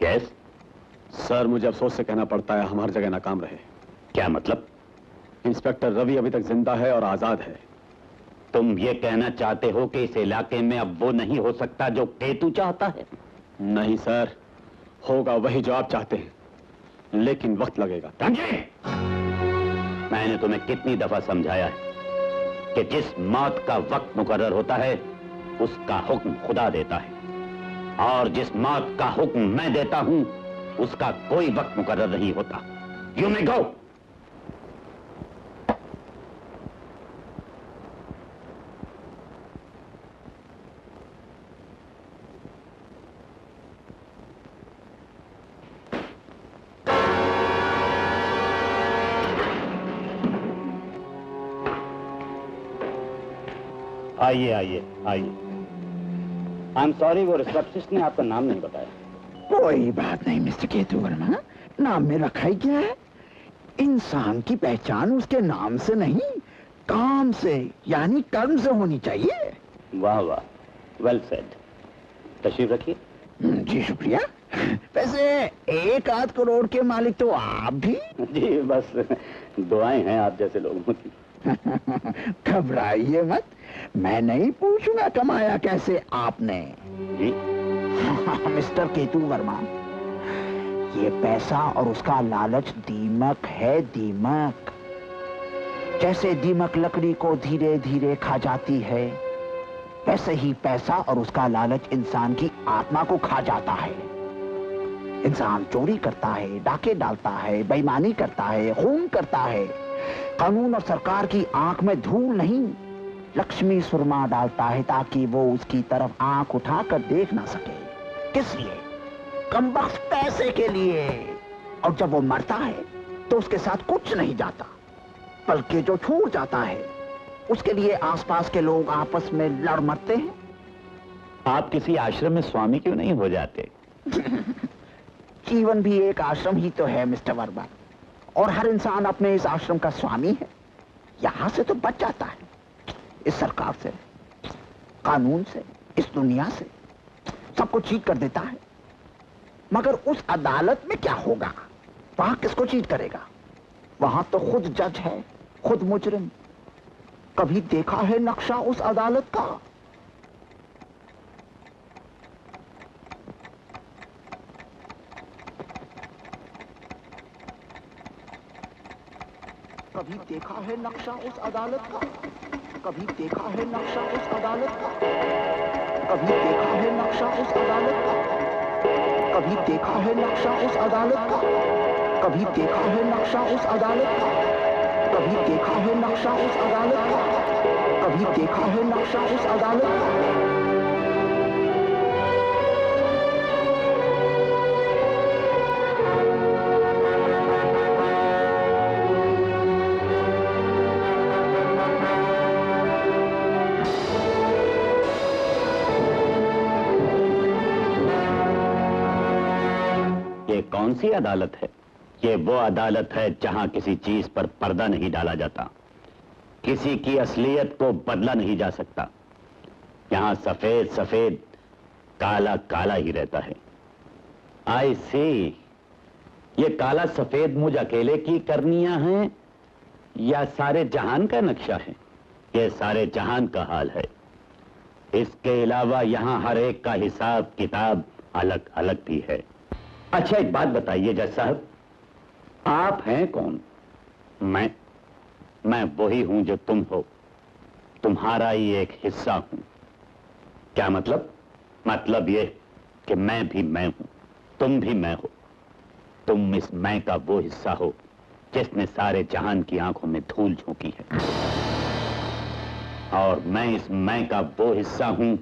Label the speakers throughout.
Speaker 1: Yes
Speaker 2: sir, मुझे अफसोस से कहना पड़ता है हम हर जगह नाकाम रहे।
Speaker 1: क्या मतलब?
Speaker 2: इंस्पेक्टर रवि अभी तक जिंदा है और आजाद है।
Speaker 1: तुम ये कहना चाहते हो कि इस इलाके में अब वो नहीं हो सकता जो केतु चाहता है?
Speaker 2: नहीं सर, होगा वही जो आप चाहते हैं, लेकिन वक्त लगेगा।
Speaker 1: समझे? मैंने तुम्हें कितनी दफा समझाया है कि जिस मौत का वक्त मुकर्रर होता है उसका हुक्म खुदा देता है, और जिस मौत का हुक्म मैं देता हूं उसका कोई वक्त मुकर्रर नहीं होता। यू मे गो। आइए आइए आइए। आई एम सॉरी, वो रिसेप्शनिस्ट ने आपका नाम नहीं बताया।
Speaker 3: कोई बात नहीं मिस्टर केतु वर्मा, नाम में रखा ही क्या है? इंसान की पहचान उसके नाम से नहीं, काम से यानी कर्म से होनी चाहिए।
Speaker 1: वाह वाह, वेल सेड। तशरीफ रखिए।
Speaker 3: जी शुक्रिया। वैसे 1-8 करोड़ के मालिक तो आप भी?
Speaker 1: जी बस दुआएं हैं आप जैसे लोगों की।
Speaker 3: घबराइए मत, मैं नहीं पूछूंगा कमाया कैसे आपने।
Speaker 1: जी
Speaker 3: मिस्टर केतु वर्मा, ये पैसा और उसका लालच दीमक है, दीमक। जैसे दीमक लकड़ी को धीरे धीरे खा जाती है, वैसे ही पैसा और उसका लालच इंसान की आत्मा को खा जाता है। इंसान चोरी करता है, डाके डालता है, बेईमानी करता है, खून करता है, कानून और सरकार की आंख में धूल नहीं, लक्ष्मी सुरमा डालता है ताकि वो उसकी तरफ आंख उठाकर देख ना सके। किस लिए? कमबख्त पैसे के लिए। और जब वो मरता है तो उसके साथ कुछ नहीं जाता, बल्कि जो छूट जाता है उसके लिए आसपास के लोग आपस में लड़ मरते हैं।
Speaker 1: आप किसी आश्रम में स्वामी क्यों नहीं हो जाते?
Speaker 3: जीवन भी एक आश्रम ही तो है मिस्टर वर्मा, और हर इंसान अपने इस आश्रम का स्वामी है। यहां से तो बच जाता है, इस सरकार से, कानून से, इस दुनिया से, सबको चीट कर देता है। मगर उस अदालत में क्या होगा? वहां किसको चीट करेगा? वहां तो खुद जज है, खुद मुजरिम। कभी देखा है नक्शा उस अदालत का? कभी देखा है नक्शा उस अदालत का? कभी देखा है नक्शा उस अदालत का? कभी देखा है नक्शा उस अदालत का? कभी देखा है नक्शा उस अदालत का? कभी देखा है नक्शा उस अदालत का? कभी देखा है नक्शा उस अदालत का? कभी देखा है नक्शा उस अदालत का?
Speaker 1: कौन सी अदालत है? ये वो अदालत है जहां किसी चीज पर पर्दा नहीं डाला जाता, किसी की असलियत को बदला नहीं जा सकता। यहां सफेद सफेद, काला काला ही रहता है। आई सी, ये काला सफेद मुझ अकेले की करनियां हैं या सारे जहान का नक्शा है? ये सारे जहान का हाल है। इसके अलावा यहां हर एक का हिसाब किताब अलग अलग भी है। अच्छा एक बात बताइए जज साहब, आप हैं कौन? मैं वही हूं जो तुम हो, तुम्हारा ही एक हिस्सा हूं। क्या मतलब? मतलब ये कि मैं भी मैं हूं, तुम भी मैं हो। तुम इस मैं का वो हिस्सा हो जिसने सारे जहान की आंखों में धूल झोंकी है, और मैं इस मैं का वो हिस्सा हूं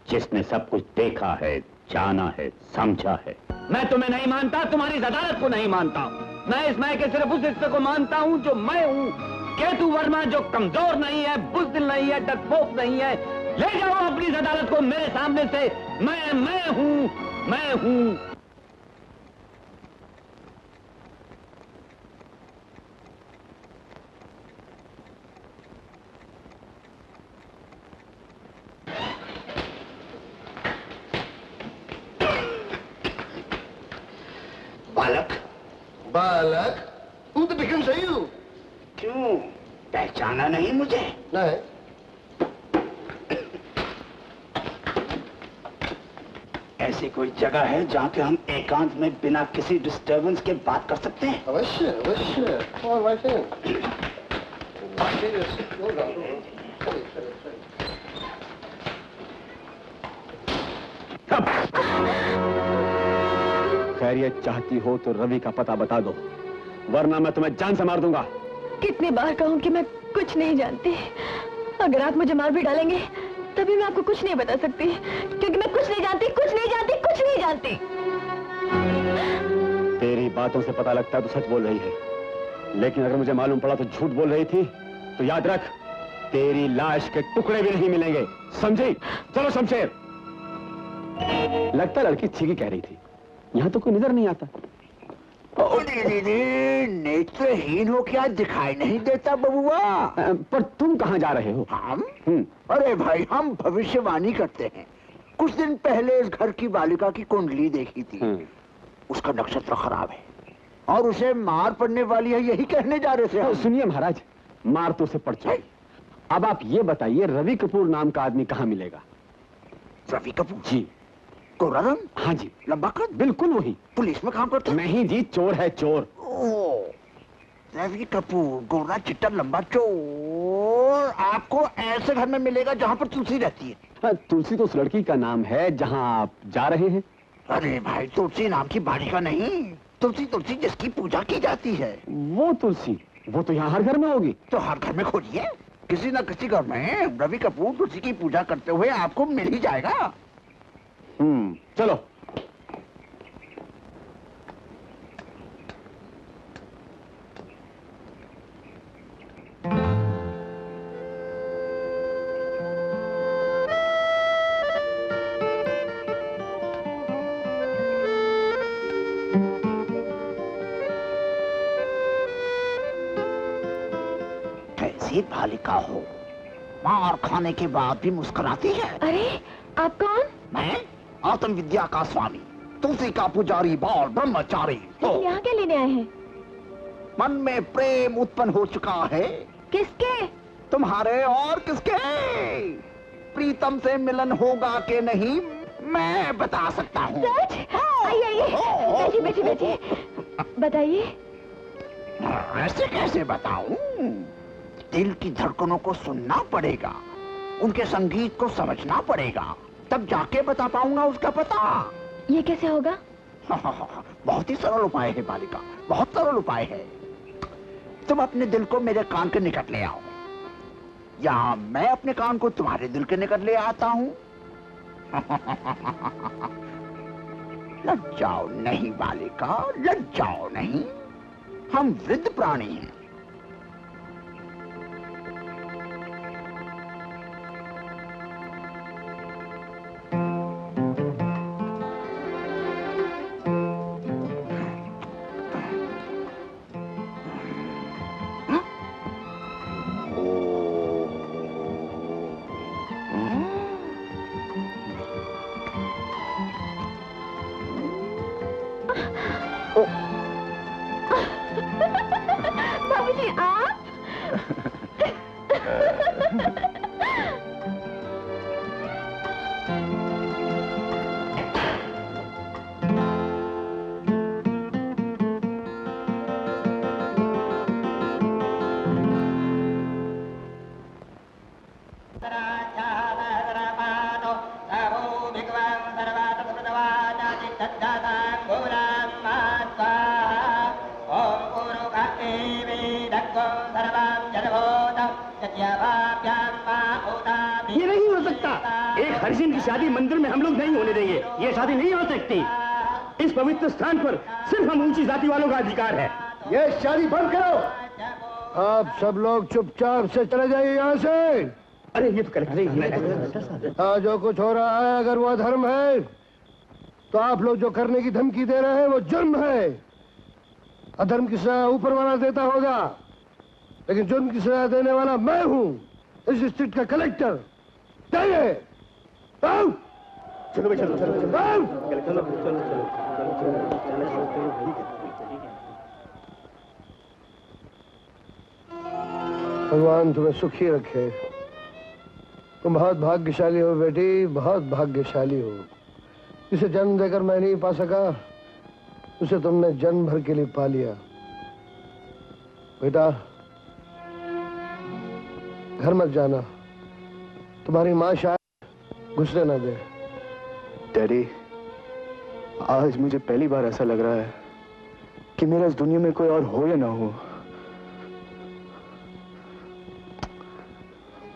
Speaker 1: जिसने सब कुछ देखा है, जाना है, समझा है। मैं तुम्हें नहीं मानता, तुम्हारी इस अदालत को नहीं मानता। मैं इस मैं के सिर्फ उस हिस्से को मानता हूं जो मैं हूं, केतु वर्मा, जो कमजोर नहीं है, बुज़दिल नहीं है, डरपोक नहीं है। ले जाओ अपनी इस अदालत को मेरे सामने से। मैं हूं, मैं हूं।
Speaker 4: बालक, तू तो दिखन सही हो।
Speaker 3: क्यों, पहचाना नहीं मुझे?
Speaker 4: नहीं।
Speaker 3: ऐसी कोई जगह है जहाँ पे हम एकांत में बिना किसी डिस्टरबेंस के बात कर सकते हैं?
Speaker 4: अवश्य अवश्य। और वैसे
Speaker 2: खैरियत चाहती हो तो रवि का पता बता दो, वरना मैं तुम्हें जान से मार दूंगा।
Speaker 5: कितनी बार कहूं कि मैं कुछ नहीं जानती। अगर आप मुझे मार भी डालेंगे तभी मैं आपको कुछ नहीं बता सकती, क्योंकि मैं कुछ नहीं जानती, कुछ नहीं जानती, कुछ नहीं जानती।
Speaker 2: तेरी बातों से पता लगता है तो सच बोल रही है, लेकिन अगर मुझे मालूम पड़ा तो झूठ बोल रही थी, तो याद रख, तेरी लाश के टुकड़े भी नहीं मिलेंगे, समझी? चलो शमशेर। लगता लड़की ठीक ही कह रही थी, यहाँ तो कोई नजर नहीं आता।
Speaker 3: नेत्रहीन हो क्या, दिखाई नहीं देता बबुआ?
Speaker 2: पर तुम कहाँ जा रहे हो?
Speaker 3: हम? अरे भाई, हम भविष्यवाणी करते हैं। कुछ दिन पहले इस घर की बालिका की कुंडली देखी थी। उसका नक्षत्र खराब है और उसे मार पड़ने वाली है, यही कहने जा रहे थे हम।
Speaker 2: सुनिए महाराज, मार तो उसे पड़ चुकी। अब आप ये बताइए, रवि कपूर नाम का आदमी कहाँ मिलेगा?
Speaker 3: रवि कपूर?
Speaker 2: जी।
Speaker 3: गोरा रंग?
Speaker 2: हाँ जी।
Speaker 3: लंबा कद?
Speaker 2: बिल्कुल वही।
Speaker 3: पुलिस में काम करता?
Speaker 2: नहीं जी, चोर है चोर।
Speaker 3: रवि कपूर, गोरा चिट्टा लंबा चोर, आपको ऐसे घर में मिलेगा जहाँ पर तुलसी रहती है।
Speaker 2: हाँ, तुलसी तो उस लड़की का नाम है जहाँ आप जा रहे हैं।
Speaker 3: अरे भाई, तुलसी नाम की बालिका नहीं, तुलसी तुलसी जिसकी पूजा की जाती है।
Speaker 2: वो तुलसी, वो तो यहाँ हर घर में होगी।
Speaker 3: तो हर घर में खोजिए, किसी न किसी घर में रवि कपूर तुलसी की पूजा करते हुए आपको मिल ही जाएगा।
Speaker 2: चलो।
Speaker 3: कैसी बालिका हो, मार खाने के बाद भी मुस्कुराती है।
Speaker 5: अरे आप कौन?
Speaker 3: मैं आत्म विद्या का स्वामी, तुलसी का पुजारी, बाल ब्रह्मचारी।
Speaker 5: लेकिन यहाँ क्या लेने आए हैं?
Speaker 3: मन में प्रेम उत्पन्न हो चुका है।
Speaker 5: किसके?
Speaker 3: तुम्हारे और किसके? प्रीतम से मिलन होगा कि नहीं मैं बता सकता हूँ।
Speaker 5: सच? आइए आइए, बैठिए बैठिए, बताइए।
Speaker 3: ऐसे कैसे बताऊं? दिल की धड़कनों को सुनना पड़ेगा, उनके संगीत को समझना पड़ेगा, तब जाके बता पाऊंगा उसका पता।
Speaker 5: ये कैसे होगा?
Speaker 3: बहुत ही सरल उपाय है बालिका, बहुत सरल उपाय है। तुम अपने दिल को मेरे कान के निकट ले आओ, या मैं अपने कान को तुम्हारे दिल के निकट ले आता हूँ। लज्जाओ नहीं बालिका, लज्जाओ नहीं, हम वृद्ध प्राणी हैं।
Speaker 5: बाबूजी आप?
Speaker 1: ये नहीं हो सकता। एक हरिजन की शादी मंदिर में हम लोग नहीं होने देंगे। ये शादी नहीं हो सकती। इस पवित्र स्थान पर सिर्फ हम ऊंची जाति वालों का अधिकार है।
Speaker 4: ये शादी बंद करो। आप सब लोग चुपचाप से चले जाइए यहाँ से।
Speaker 1: अरे ये तो करेक्ट।
Speaker 4: जो कुछ हो रहा है, अगर वो धर्म है तो आप लोग जो करने की धमकी दे रहे हैं वो जुर्म है। अधर्म की सजा ऊपर वाला देता होगा, लेकिन जुर्म की सजा देने वाला मैं हूँ, इस डिस्ट्रिक्ट का कलेक्टर। जाइए।
Speaker 1: चलो चलो चलो
Speaker 4: भगवान तुम्हें सुखी रखे। तुम बहुत भाग्यशाली हो बेटी, बहुत भाग्यशाली हो। जिसे जन्म देकर मैं नहीं पा सका, उसे तुमने जन्म भर के लिए पा लिया। बेटा, घर मत जाना, तुम्हारी माँ शायद घुसने ना दे।
Speaker 2: डैडी, आज मुझे पहली बार ऐसा लग रहा है कि मेरा इस दुनिया में कोई और हो या ना हो,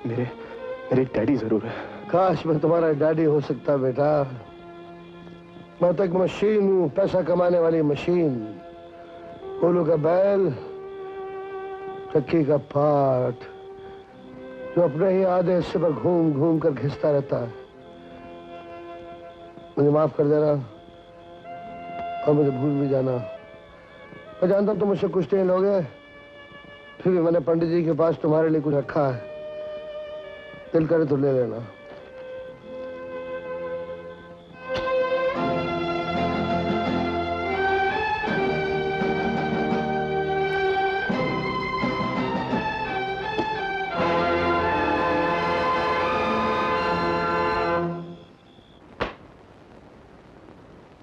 Speaker 2: मेरे डैडी जरूर है।
Speaker 4: काश मैं तुम्हारा डैडी हो सकता बेटा। मैं तो एक मशीन हूँ, पैसा कमाने वाली मशीन। कोलू का बैल, चक्की का पाठ, जो अपने ही आधे हिस्से पर घूम घूम कर घिसता रहता है। मुझे माफ कर देना और मुझे भूल भी जाना। मैं जानता हूं तुम मुझसे कुछ नहीं लोगे, फिर भी मैंने पंडित जी के पास तुम्हारे लिए कुछ रखा है। दिल करे तो ले लेना।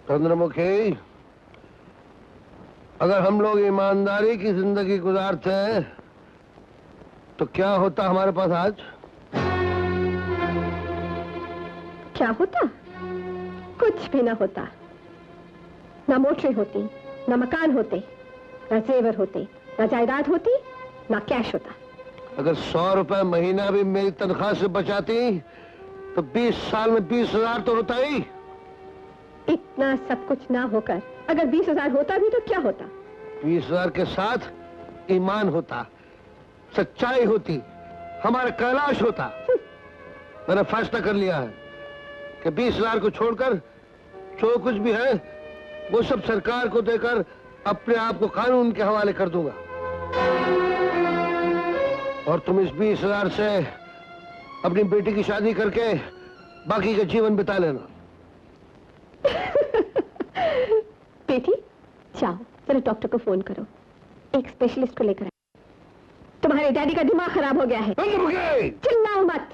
Speaker 4: चंद्रमुखी, अगर हम लोग ईमानदारी की जिंदगी गुजारते तो क्या होता हमारे पास आज?
Speaker 5: क्या होता? कुछ भी ना होता। ना मोटरें होती, ना मकान होते, ना जेवर होते, ना जायदाद होती, ना कैश होता।
Speaker 4: अगर 100 रुपए महीना भी मेरी तनख्वाह से बचाती तो 20 साल में 20,000 तो होता ही।
Speaker 5: इतना सब कुछ ना होकर अगर 20,000 होता भी तो क्या होता?
Speaker 4: 20,000 के साथ ईमान होता, सच्चाई होती, हमारा कैलाश होता। मैंने फैसला कर लिया है कि 20,000 को छोड़कर जो कुछ भी है वो सब सरकार को देकर अपने आप को कानून के हवाले कर दूंगा। और तुम इस 20,000 से अपनी बेटी की शादी करके बाकी का जीवन बिता लेना।
Speaker 5: बेटी, जाओ जरा डॉक्टर को फोन करो, एक स्पेशलिस्ट को लेकर आए। तुम्हारे डैडी का दिमाग खराब हो गया है। चिल्लाओ मत।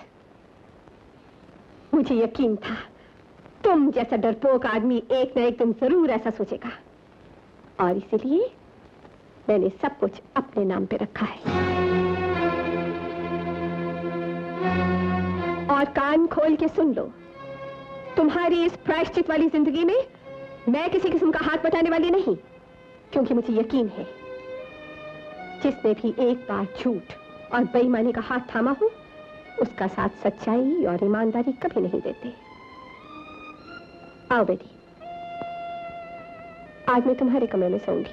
Speaker 5: मुझे यकीन था तुम जैसा डरपोक आदमी एक न एक दिन जरूर ऐसा सोचेगा, और इसीलिए मैंने सब कुछ अपने नाम पे रखा है। और कान खोल के सुन लो, तुम्हारी इस प्रायश्चित वाली जिंदगी में मैं किसी किस्म का हाथ बटाने वाली नहीं, क्योंकि मुझे यकीन है जिसने भी एक बार झूठ और बेईमानी का हाथ थामा हो, उसका साथ सच्चाई और ईमानदारी कभी नहीं देते। आओ बेटी, आज मैं तुम्हारे कमरे में सोऊंगी।